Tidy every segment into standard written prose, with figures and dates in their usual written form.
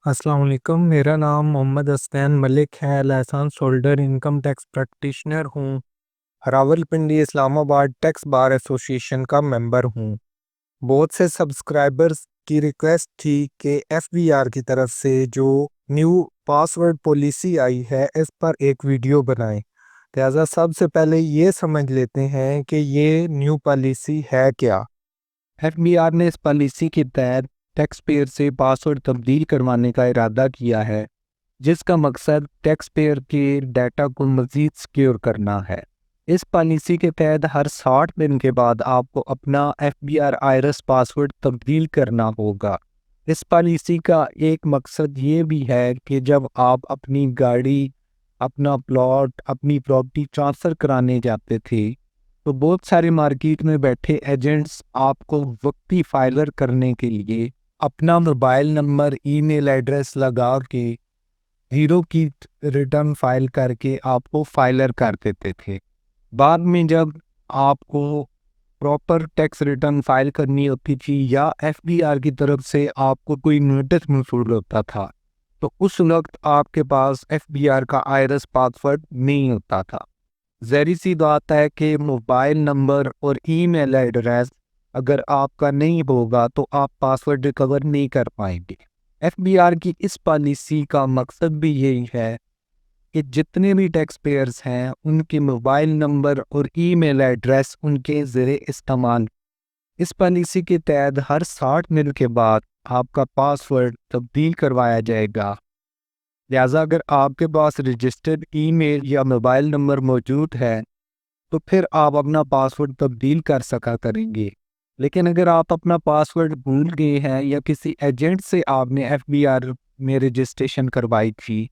अस्सलाम वालेकुम। मेरा नाम मोहम्मद हसनैन मलिक है। Licence holder income tax practitioner हूँ। Rawalpindi Islamabad tax bar association का मेंबर हूँ। बहुत से सब्सक्राइबर्स की रिक्वेस्ट थी कि एफबीआर की तरफ से जो न्यू पासवर्ड पॉलिसी आई है इस पर एक वीडियो बनाएं। लिहाजा सबसे पहले ये समझ लेते हैं कि ये न्यू पॉलिसी है क्या। एफबीआर ने इस पॉलिसी के तहत टैक्स पेयर से पासवर्ड तब्दील करवाने का इरादा किया है, जिसका मकसद टैक्स पेयर के डाटा को मज़ीद सिक्योर करना है। इस पॉलिसी के तहत हर 60 दिन के बाद आपको अपना एफबीआर आईआरएस पासवर्ड तब्दील करना होगा। इस पॉलिसी का एक मकसद ये भी है कि जब आप अपनी गाड़ी, अपना प्लॉट, अपनी प्रॉपर्टी ट्रांसफ़र कराने जाते थे, तो बहुत सारे मार्केट में बैठे एजेंट्स आपको वक्ती फाइलर करने के लिए अपना मोबाइल नंबर, ईमेल एड्रेस लगा के हीरो की रिटर्न फाइल करके आपको फाइलर कर देते थे। बाद में जब आपको प्रॉपर टैक्स रिटर्न फाइल करनी होती थी या एफबीआर की तरफ से आपको कोई नोटिस मौसूल होता था, तो उस वक्त आपके पास एफबीआर का आईआरएस पासवर्ड नहीं होता था। ज़ाहिर सी बात है कि मोबाइल नंबर और ईमेल एड्रेस अगर आपका नहीं होगा तो आप पासवर्ड रिकवर नहीं कर पाएंगे। एफबीआर की इस पॉलिसी का मकसद भी यही है कि जितने भी टैक्स पेयर्स हैं उनके मोबाइल नंबर और ईमेल एड्रेस उनके ज़रिए इस्तेमाल। इस पॉलिसी के तहत हर 60 मिनट के बाद आपका पासवर्ड तब्दील करवाया जाएगा। लिहाजा अगर आपके पास रजिस्टर्ड ईमेल या मोबाइल नंबर मौजूद है तो फिर आप अपना पासवर्ड तब्दील कर सका करेंगे। लेकिन अगर आप अपना पासवर्ड भूल गए हैं या किसी एजेंट से आपने एफबीआर में रजिस्ट्रेशन करवाई थी,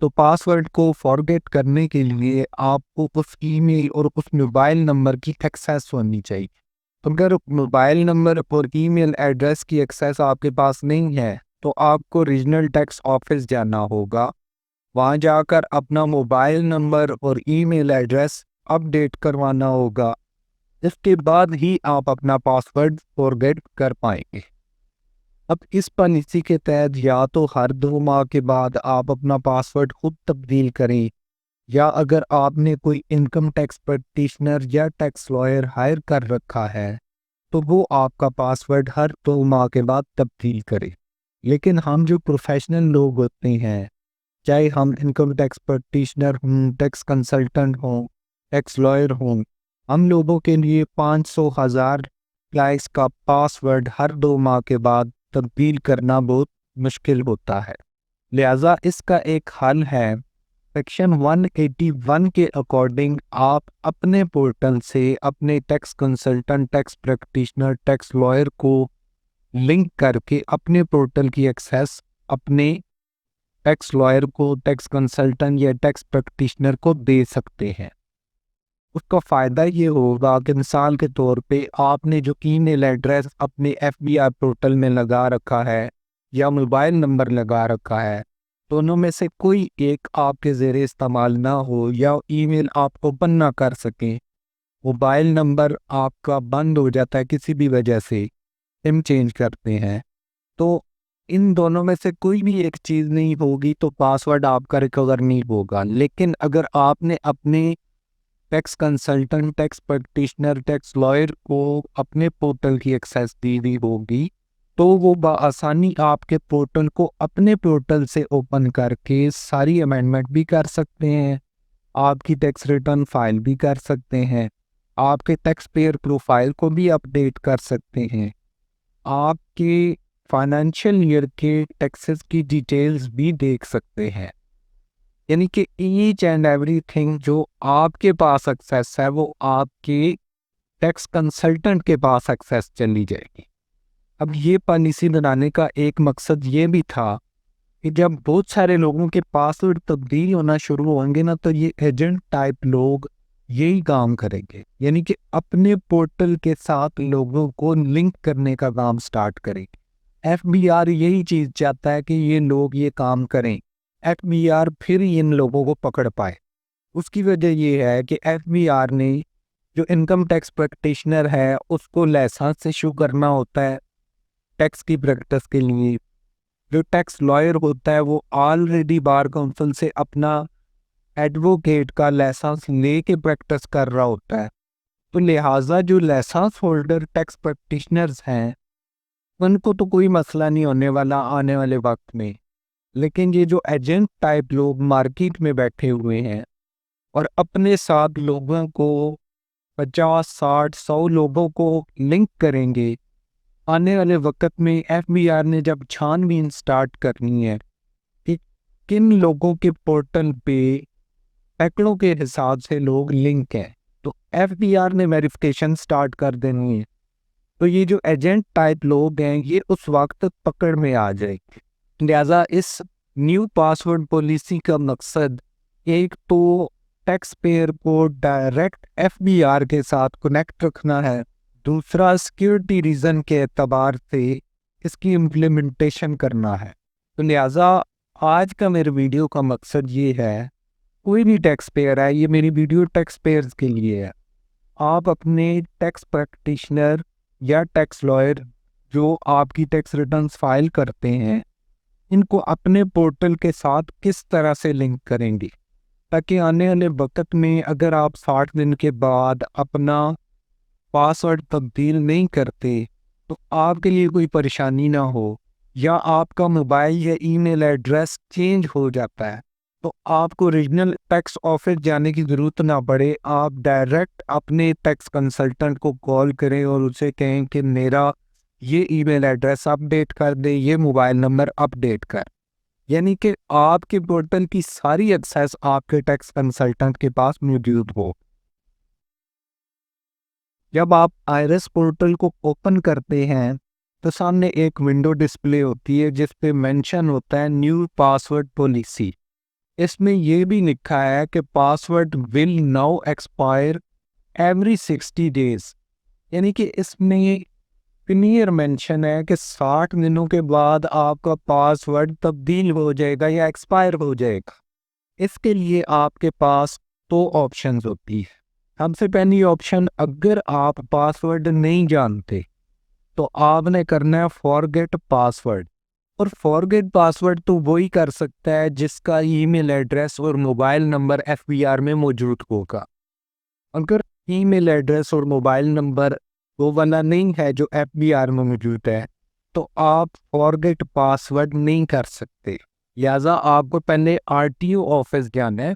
तो पासवर्ड को फॉरगेट करने के लिए आपको उस ईमेल और उस मोबाइल नंबर की एक्सेस होनी चाहिए। तो अगर मोबाइल नंबर और ईमेल एड्रेस की एक्सेस आपके पास नहीं है, तो आपको रीजनल टैक्स ऑफिस जाना होगा। वहाँ जाकर अपना मोबाइल नंबर और ईमेल एड्रेस अपडेट करवाना होगा। इसके बाद ही आप अपना पासवर्ड फॉरगेट कर पाएंगे। अब इस पॉलिसी के तहत या तो हर 2 माह के बाद आप अपना पासवर्ड खुद तब्दील करें, या अगर आपने कोई इनकम टैक्स प्रैक्टिशनर या टैक्स लॉयर हायर कर रखा है तो वो आपका पासवर्ड हर 2 माह के बाद तब्दील करे। लेकिन हम जो प्रोफेशनल लोग होते हैं, चाहे हम इनकम टैक्स प्रैक्टिशनर हों, टैक्स कंसल्टेंट हों, टैक्स लॉयर हों, हम लोगों के लिए 500,000 लाइक्स का पासवर्ड हर 2 माह के बाद तब्दील करना बहुत मुश्किल होता है। लिहाजा इसका एक हल है। सेक्शन 181 के अकॉर्डिंग आप अपने पोर्टल से अपने tax consultant, tax practitioner, tax lawyer को लिंक करके अपने पोर्टल की एक्सेस अपने टैक्स लॉयर को, टैक्स कंसल्टेंट या टैक्स प्रैक्टिशनर को दे सकते हैं। उसका फ़ायदा ये होगा कि मिसाल के तौर पे आपने जो ईमेल एड्रेस अपने एफबीआर पोर्टल में लगा रखा है या मोबाइल नंबर लगा रखा है, दोनों में से कोई एक आपके ज़रिए इस्तेमाल ना हो या ईमेल आप ओपन ना कर सकें, मोबाइल नंबर आपका बंद हो जाता है किसी भी वजह से, सिम चेंज करते हैं, तो इन दोनों में से कोई भी एक चीज़ नहीं होगी तो पासवर्ड आपका रिकवर नहीं होगा। लेकिन अगर आपने अपने tax consultant, tax practitioner, tax lawyer को अपने पोर्टल की एक्सेस दी हुई होगी, तो वो बआसानी आपके पोर्टल को अपने पोर्टल से ओपन करके सारी अमेंडमेंट भी कर सकते हैं, आपकी टैक्स रिटर्न फाइल भी कर सकते हैं, आपके टैक्स पेयर प्रोफाइल को भी अपडेट कर सकते हैं, आपके फाइनेंशियल ईयर के टैक्सेस की डिटेल्स भी देख सकते हैं। यानी कि ईच एंड एवरीथिंग जो आपके पास एक्सेस है वो आपके टैक्स कंसल्टेंट के पास एक्सेस चली जाएगी। अब ये पॉलिसी बनाने का एक मकसद ये भी था कि जब बहुत सारे लोगों के पासवर्ड तब्दील होना शुरू होंगे ना, तो ये एजेंट टाइप लोग यही काम करेंगे, यानी कि अपने पोर्टल के साथ लोगों को लिंक करने का काम स्टार्ट करेंगे। एफबीआर यही चीज़ चाहता है कि ये लोग ये काम करें, एफबीआर फिर इन लोगों को पकड़ पाए। उसकी वजह ये है कि एफबीआर ने जो इनकम टैक्स प्रैक्टिशनर है उसको लाइसेंस इशू करना होता है टैक्स की प्रैक्टिस के लिए। जो टैक्स लॉयर होता है वो ऑलरेडी बार काउंसिल से अपना एडवोकेट का लाइसेंस लेके प्रैक्टिस कर रहा होता है। तो लिहाजा जो लाइसेंस होल्डर टैक्स प्रैक्टिशनर्स हैं उनको तो कोई मसला नहीं होने वाला आने वाले वक्त में। लेकिन ये जो एजेंट टाइप लोग मार्केट में बैठे हुए हैं और अपने साथ लोगों को 50, 60, 100 लोगों को लिंक करेंगे, आने वाले वक्त में एफबीआर ने जब छानबीन स्टार्ट करनी है कि किन लोगों के पोर्टल पे सैकड़ों के हिसाब से लोग लिंक हैं, तो एफबीआर ने वेरिफिकेशन स्टार्ट कर देनी है। तो ये जो एजेंट टाइप लोग हैं ये उस वक्त पकड़ में आ जाएंगे। लिहाजा इस न्यू पासवर्ड पॉलिसी का मकसद एक तो टैक्स पेयर को डायरेक्ट एफबीआर के साथ कनेक्ट रखना है, दूसरा सिक्योरिटी रीज़न के एतबार से इसकी इम्प्लीमेंटेशन करना है। तो लिहाजा आज का मेरे वीडियो का मकसद ये है, कोई भी टैक्स पेयर है, ये मेरी वीडियो टैक्स पेयर्स के लिए है, आप अपने टैक्स प्रैक्टिशनर या टैक्स लॉयर जो आपकी टैक्स रिटर्न्स फाइल करते हैं इनको अपने पोर्टल के साथ किस तरह से लिंक करेंगे, ताकि आने वाले वक्त में अगर आप 60 दिन के बाद अपना पासवर्ड तब्दील नहीं करते तो आपके लिए कोई परेशानी ना हो, या आपका मोबाइल या ईमेल एड्रेस चेंज हो जाता है तो आपको ओरिजिनल टैक्स ऑफिस जाने की ज़रूरत ना पड़े। आप डायरेक्ट अपने टैक्स कंसल्टेंट को कॉल करें और उसे कहें कि मेरा ये ईमेल एड्रेस अपडेट कर दे, ये मोबाइल नंबर अपडेट कर, यानी कि आपके पोर्टल की सारी एक्सेस आपके टैक्स कंसल्टेंट के पास मौजूद हो। जब आप आईआरएस पोर्टल को ओपन करते हैं तो सामने एक विंडो डिस्प्ले होती है जिस पे मेंशन होता है न्यू पासवर्ड पॉलिसी। इसमें यह भी लिखा है कि password will now expire every 60 days, यानी कि इसमें क्लियर मेंशन है कि 60 दिनों के बाद आपका पासवर्ड तब्दील हो जाएगा या एक्सपायर हो जाएगा। इसके लिए आपके पास दो ऑप्शंस होती है। सबसे पहली ऑप्शन, अगर आप पासवर्ड नहीं जानते तो आपने करना है फॉरगेट पासवर्ड। और फॉरगेट पासवर्ड तो वही कर सकता है जिसका ईमेल एड्रेस और मोबाइल नंबर एफबीआर में मौजूद होगा। अगर ईमेल एड्रेस और मोबाइल नंबर वो वाला नहीं है जो एफबीआर में मौजूद है तो आप फॉरगेट पासवर्ड नहीं कर सकते। लिहाजा आपको पहले आरटीओ ऑफिस जाना है,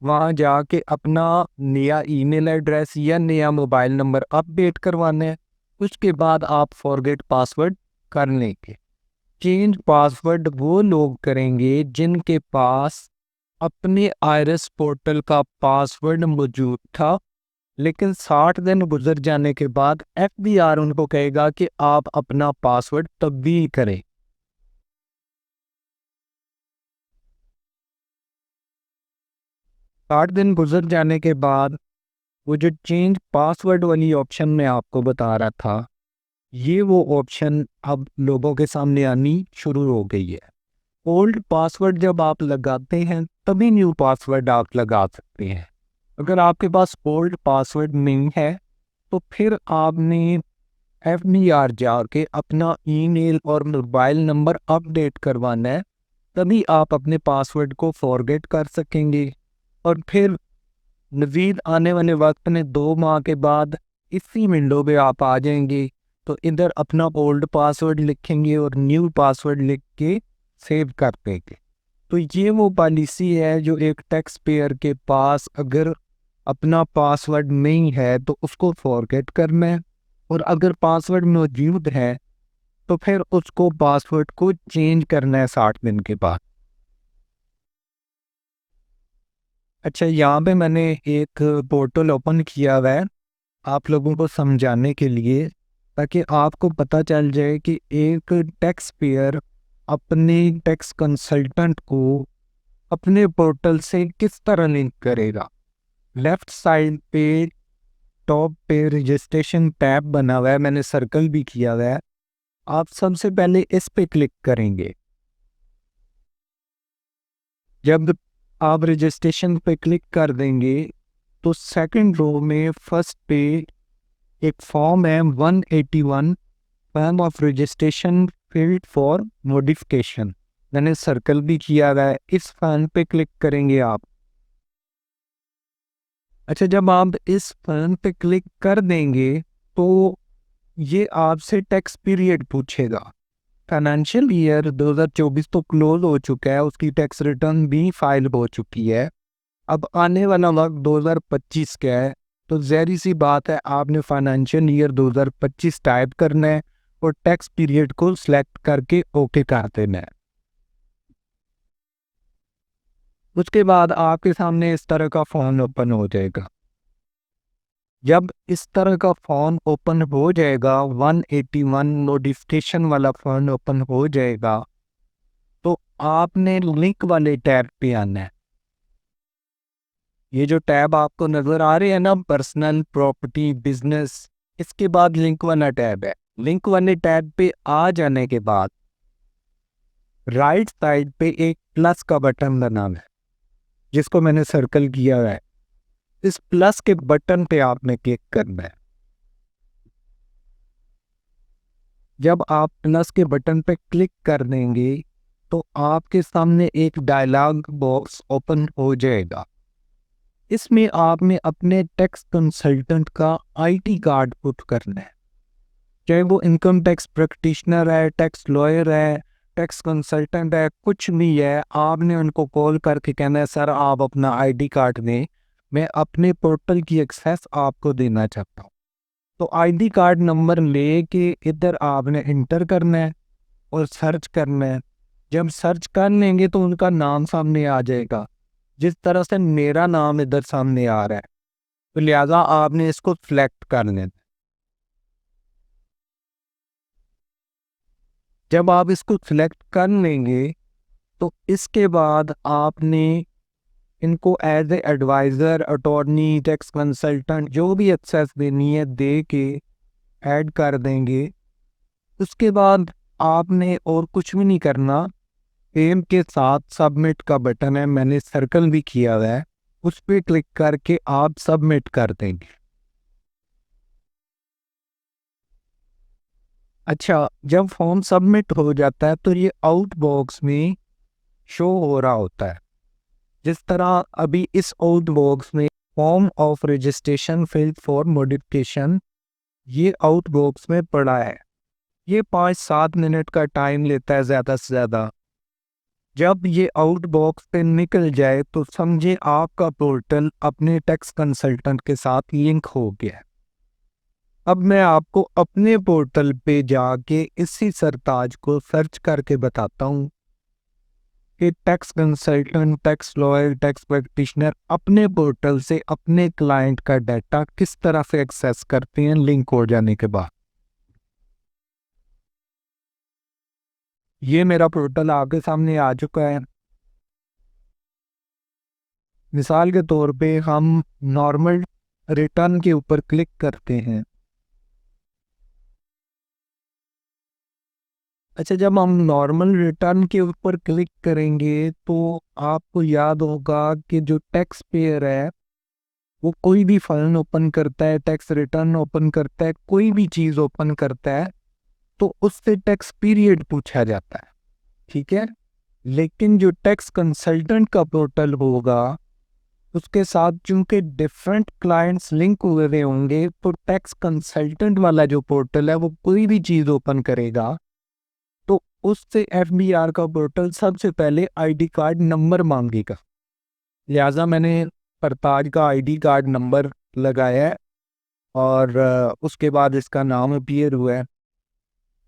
वहाँ जाके अपना नया ईमेल एड्रेस या नया मोबाइल नंबर अपडेट करवाना है। उसके बाद आप फॉरगेट पासवर्ड कर लेंगे। चेंज पासवर्ड वो लोग करेंगे जिनके पास अपने आईआरएस पोर्टल का पासवर्ड मौजूद था, लेकिन 60 दिन गुजर जाने के बाद एफबीआर उनको कहेगा कि आप अपना पासवर्ड तब्दील करें। 60 दिन गुजर जाने के बाद वो जो चेंज पासवर्ड वाली ऑप्शन मैं आपको बता रहा था, ये वो ऑप्शन अब लोगों के सामने आनी शुरू हो गई है। ओल्ड पासवर्ड जब आप लगाते हैं तभी न्यू पासवर्ड आप लगा सकते हैं। अगर आपके पास ओल्ड पासवर्ड नहीं है तो फिर आपने एफबीआर जाके अपना ईमेल और मोबाइल नंबर अपडेट करवाना है, तभी आप अपने पासवर्ड को फॉरगेट कर सकेंगे। और फिर मज़ीद आने वाले वक्त में 2 माह के बाद इसी विंडो पे आप आ जाएंगे तो इधर अपना ओल्ड पासवर्ड लिखेंगे और न्यू पासवर्ड लिख के सेव कर देंगे। तो ये वो पॉलिसी है जो एक टैक्स पेयर के पास अगर अपना पासवर्ड नहीं है तो उसको फॉरगेट करना है, और अगर पासवर्ड मौजूद है तो फिर उसको पासवर्ड को चेंज करना है 60 दिन के बाद। अच्छा, यहाँ पे मैंने एक पोर्टल ओपन किया हुआ है आप लोगों को समझाने के लिए, ताकि आपको पता चल जाए कि एक टैक्स पेयर अपने टैक्स कंसल्टेंट को अपने पोर्टल से किस तरह लिंक करेगा। लेफ्ट साइड पे टॉप पे रजिस्ट्रेशन टैब बना हुआ है, मैंने सर्कल भी किया हुआ है। आप सबसे पहले इस पे क्लिक करेंगे। जब आप रजिस्ट्रेशन पे क्लिक कर देंगे तो सेकंड रो में फर्स्ट पे एक फॉर्म है 181 form of registration field for modification, मैंने सर्कल भी किया हुआ है, इस फॉर्म पे क्लिक करेंगे आप। अच्छा, जब आप इस फॉर्म पे क्लिक कर देंगे तो ये आपसे टैक्स पीरियड पूछेगा। फाइनेंशियल ईयर 2024 तो क्लोज हो चुका है, उसकी टैक्स रिटर्न भी फाइल हो चुकी है। अब आने वाला वक्त 2025 का है, तो ज़ाहिर सी बात है आपने फाइनेंशियल ईयर 2025 टाइप करना है और टैक्स पीरियड को सिलेक्ट करके ओके कर देना है। उसके बाद आपके सामने इस तरह का फॉर्म ओपन हो जाएगा। जब इस तरह का फॉर्म ओपन हो जाएगा, 181 नोटिफिकेशन वाला फॉर्म ओपन हो जाएगा, तो आपने लिंक वाले टैब पे आना है। ये जो टैब आपको नजर आ रहे हैं ना, पर्सनल, प्रॉपर्टी, बिजनेस, इसके बाद लिंक वाला टैब है। लिंक वाले टैब पे आ जाने के बाद राइट साइड पे एक प्लस का बटन बना है, जिसको मैंने सर्कल किया है। इस प्लस के बटन पे आपने क्लिक करना है। जब आप प्लस के बटन पे क्लिक कर देंगे तो आपके सामने एक डायलॉग बॉक्स ओपन हो जाएगा। इसमें आपने अपने टैक्स कंसल्टेंट का आईटी कार्ड पुट करना है। चाहे वो इनकम टैक्स प्रैक्टिशनर है, टैक्स लॉयर है, टैक्स कंसल्टेंट है, कुछ भी है, आपने उनको कॉल करके कहना है सर आप अपना आईडी कार्ड दें, मैं अपने पोर्टल की एक्सेस आपको देना चाहता हूँ। तो आईडी कार्ड नंबर लेके इधर आपने इंटर करना है और सर्च करना है। जब सर्च कर लेंगे तो उनका नाम सामने आ जाएगा, जिस तरह से मेरा नाम इधर सामने आ रहा है, तो लिहाजा आपने इसको सिलेक्ट कर लेना। जब आप इसको सिलेक्ट कर लेंगे तो इसके बाद आपने इनको as a advisor, attorney, tax consultant जो भी एक्सेस देनी है दे के ऐड कर देंगे। उसके बाद आपने और कुछ भी नहीं करना। सेम के साथ सबमिट का बटन है, मैंने सर्कल भी किया हुआ है, उस पर क्लिक करके आप सबमिट कर देंगे। अच्छा, जब फॉर्म सबमिट हो जाता है तो ये आउट बॉक्स में शो हो रहा होता है। जिस तरह अभी इस आउट बॉक्स में form of registration field for modification ये आउट बॉक्स में पड़ा है। ये 5-7 मिनट का टाइम लेता है ज़्यादा से ज़्यादा। जब ये आउट बॉक्स पे निकल जाए तो समझे आपका पोर्टल अपने टैक्स कंसल्टेंट के साथ लिंक हो गया है। अब मैं आपको अपने पोर्टल पे जाके इसी सरताज को सर्च करके बताता हूँ कि tax consultant, tax lawyer, tax practitioner अपने पोर्टल से अपने क्लाइंट का डाटा किस तरह से एक्सेस करते हैं लिंक हो जाने के बाद। ये मेरा पोर्टल आपके सामने आ चुका है। मिसाल के तौर पे हम नॉर्मल रिटर्न के ऊपर क्लिक करते हैं। अच्छा, जब हम नॉर्मल रिटर्न के ऊपर क्लिक करेंगे तो आपको याद होगा कि जो टैक्स पेयर है वो कोई भी फाइल ओपन करता है, टैक्स रिटर्न ओपन करता है, कोई भी चीज़ ओपन करता है तो उससे टैक्स पीरियड पूछा जाता है, ठीक है। लेकिन जो टैक्स कंसल्टेंट का पोर्टल होगा उसके साथ चूंकि डिफरेंट क्लाइंट्स लिंक हुए होंगे, तो टैक्स कंसल्टेंट वाला जो पोर्टल है वो कोई भी चीज़ ओपन करेगा तो उससे एफबीआर का पोर्टल सबसे पहले आईडी कार्ड नंबर मांगेगा। लिहाजा मैंने परताज का आईडी कार्ड नंबर लगाया है और उसके बाद इसका नाम अपीयर हुआ है।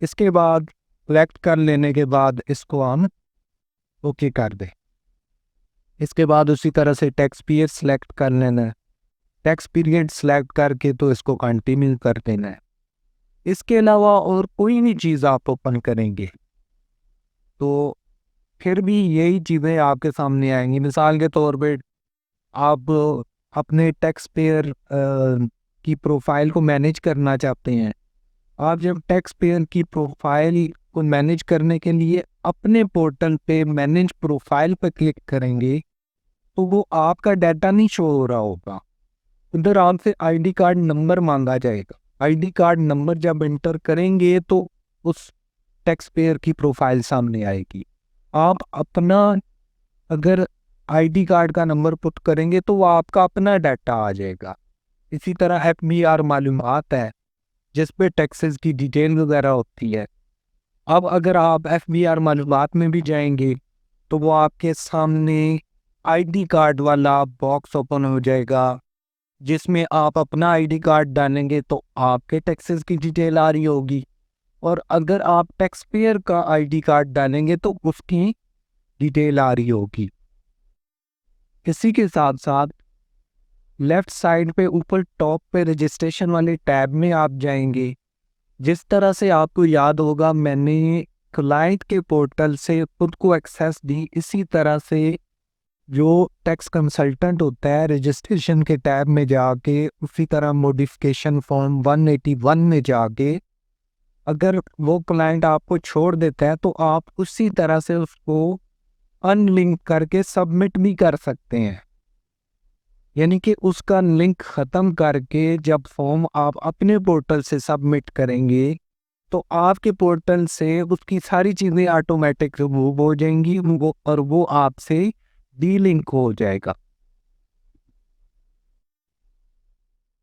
इसके बाद सेलेक्ट कर लेने के बाद इसको हम ओके कर दें। इसके बाद उसी तरह से टैक्स पीरियड सेलेक्ट कर लेना है। टैक्स पीरियड सेलेक्ट करके तो इसको कंटिन्यू कर देना है। इसके अलावा और कोई भी चीज़ आप ओपन करेंगे तो फिर भी यही चीज़ें आपके सामने आएंगी। मिसाल के तौर पे आप अपने टैक्स पेयर की प्रोफाइल को मैनेज करना चाहते हैं। आप जब टैक्स पेयर की प्रोफाइल को मैनेज करने के लिए अपने पोर्टल पे मैनेज प्रोफाइल पर क्लिक करेंगे तो वो आपका डाटा नहीं शो हो रहा होगा। उधर आपसे आईडी कार्ड नंबर मांगा जाएगा। आईडी कार्ड नंबर जब एंटर करेंगे तो उस टैक्स पेयर की प्रोफाइल सामने आएगी। आप अपना अगर आईडी कार्ड का नंबर पुट करेंगे तो वो आपका अपना डाटा आ जाएगा। इसी तरह FBR मालूमात है जिस पे टैक्सेस की डिटेल वगैरह होती है। अब अगर आप FBR मालूमात में भी जाएंगे तो वो आपके सामने आईडी कार्ड वाला बॉक्स ओपन हो जाएगा, जिसमें आप अपना आईडी कार्ड डालेंगे तो आपके टैक्सेस की डिटेल आ रही होगी, और अगर आप टैक्स पेयर का आईडी कार्ड डालेंगे तो उसकी डिटेल आ रही होगी। इसी के साथ साथ लेफ्ट साइड पे ऊपर टॉप पे रजिस्ट्रेशन वाले टैब में आप जाएंगे। जिस तरह से आपको याद होगा मैंने क्लाइंट के पोर्टल से खुद को एक्सेस दी, इसी तरह से जो टैक्स कंसल्टेंट होता है रजिस्ट्रेशन के टैब में जाके उसी तरह मॉडिफिकेशन फॉर्म 181 में जाके अगर वो क्लाइंट आपको छोड़ देता है तो आप उसी तरह से उसको अनलिंक करके सबमिट भी कर सकते हैं। यानी कि उसका लिंक ख़त्म करके जब फॉर्म आप अपने पोर्टल से सबमिट करेंगे तो आपके पोर्टल से उसकी सारी चीज़ें ऑटोमेटिक रिमूव हो जाएंगी और वो आपसे डीलिंक हो जाएगा।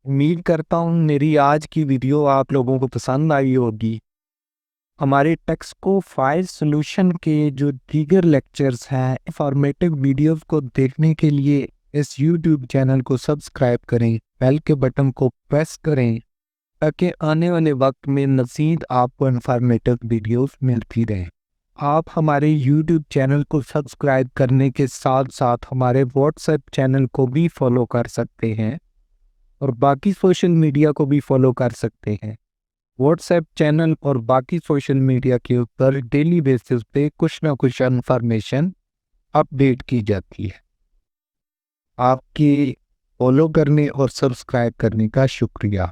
उम्मीद करता हूँ मेरी आज की वीडियो आप लोगों को पसंद आई होगी। हमारे टेक्सको फाइल सॉल्यूशन के जो दीगर लेक्चर्स हैं, इंफॉर्मेटिव वीडियोस को देखने के लिए इस YouTube चैनल को सब्सक्राइब करें, बेल के बटन को प्रेस करें ताकि आने वाले वक्त में मज़ीद आपको इंफॉर्मेटिव वीडियोस मिलती रहें। आप हमारे YouTube चैनल को सब्सक्राइब करने के साथ साथ हमारे WhatsApp चैनल को भी फॉलो कर सकते हैं और बाकी सोशल मीडिया को भी फॉलो कर सकते हैं। WhatsApp चैनल और बाकी सोशल मीडिया के ऊपर डेली बेसिस पे कुछ ना कुछ इन्फॉर्मेशन अपडेट की जाती है। आपकी फॉलो करने और सब्सक्राइब करने का शुक्रिया।